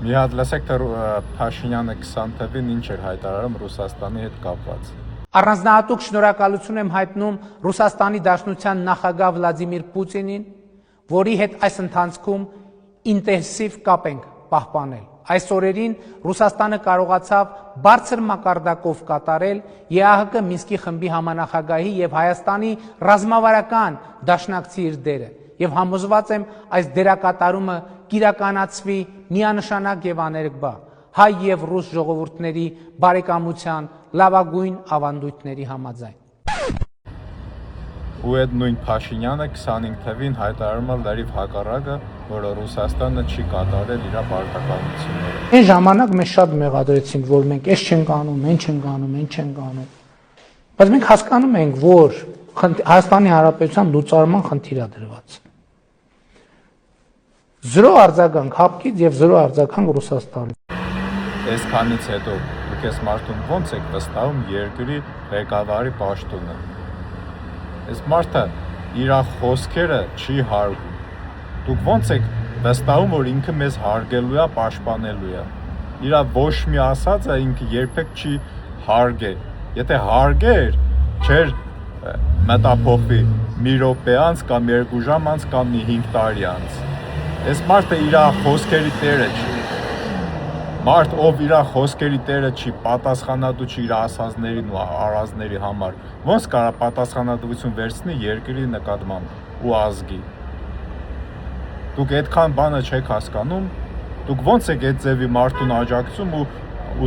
Մի հատ լսեք, թե Փաշինյանը 20 թվականին ինչ էր հայտարարում Ռուսաստանի հետ կապված։ Առանձնահատուկ շնորհակալություն եմ հայտնում Ռուսաստանի Դաշնության նախագահ Վլադիմիր Պուտինին, որի հետ այս ընթացքում ինտենսիվ կապ ենք պահպանել։ Այս օրերին Ռուսաստանը կարողացավ բարձր մակարդակով կատարել ԵԱՀԿ Մինսկի խմբի համանախագահի եւ Հայաստանի ռազմավարական դաշնակցի իր դերը եւ համոզված եմ այս դերակատարումը կիրականացվի միանշանակ եւ աներկբա հայ եւ ռուս ժողովուրդների բարեկամության լավագույն ավանդույթների համաձայն։ Ու այդ նույն Փաշինյանը 25 թվականին հայտարարում է լրիվ հակառակը, որ Ռուսաստանը չի կատարել իր պարտականությունները։ Այն ժամանակ մեզ շատ մեղադրեցին, որ մենք այս չենք անում, այն չենք անում, այն չենք անում։ Բայց մենք հասկանում ենք, որ Հայաստանի Հանրապետության լուծարման խնդիր է դրված։ Զրո արձագանք հապկից եւ զրո արձագանք Ռուսաստանից։ Այսքանից հետո դուք այս մարդուն ո՞նց եք վստահում երկրի ղեկավարի պաշտոնը։ Այս մարդը իր խոսքերը չի հարգում։ Դուք ո՞նց եք վստահում, որ ինքը մեզ հարգելու է, պաշտպանելու է։ Իր ոչ մի ասածը ինքը երբեք չի հարգել։ Եթե հարգեր, չէր մտափոխվի մի րոպե անց կամ 2 ժամ անց կամ 5 տարի անց։ Այս մարդը իր խոսքերի տերը չի։ Մարդ, ով իր խոսքերի տերը չի, պատասխանատու չի իր ասածներին ու արածների համար, ոնց կարա պատասխանատվություն վերցնի երկրի նկատմամբ ու ազգի։ Դուք այդքան բանը չեք հասկանում, դուք ոնց եք այդ ձևի մարդուն աջակցում ու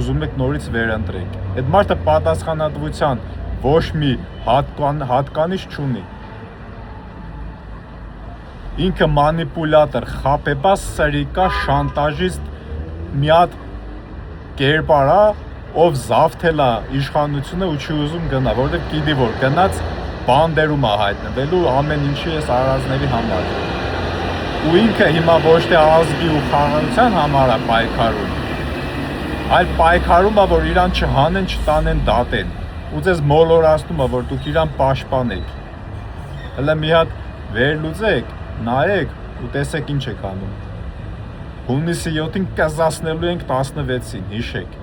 ուզում եք նորից վերընտրեք։ Այդ մարդը պատասխանատվության ոչ մի հատկանիշ չունի։ Ինքը մանիպուլատոր, խաբեբաս, սրիկա, շանտաժիստ մի հատ կերպար է, ով զավթել է իշխանությունը ու չի ուզում գնա, որովհետև գիտի որ գնաց բանդերում է հայտնվելու ամեն ինչի այս արածների համար։ Ու ինքը հիմա ոչ թե ազգի ու խաղաղության համար է պայքարում, այլ պայքարում է, որ իրան չհանեն, չտանեն, դատեն։ Ու ձեզ մոլորացնում է, որ դուք իրան պաշտպանեք։ Հələ մի հատ վերլուծեք, նայեք ու տեսեք ինչ եք անում։ Հունիսի 7-ին կզասնելու ենք 16-ին, հիշեք։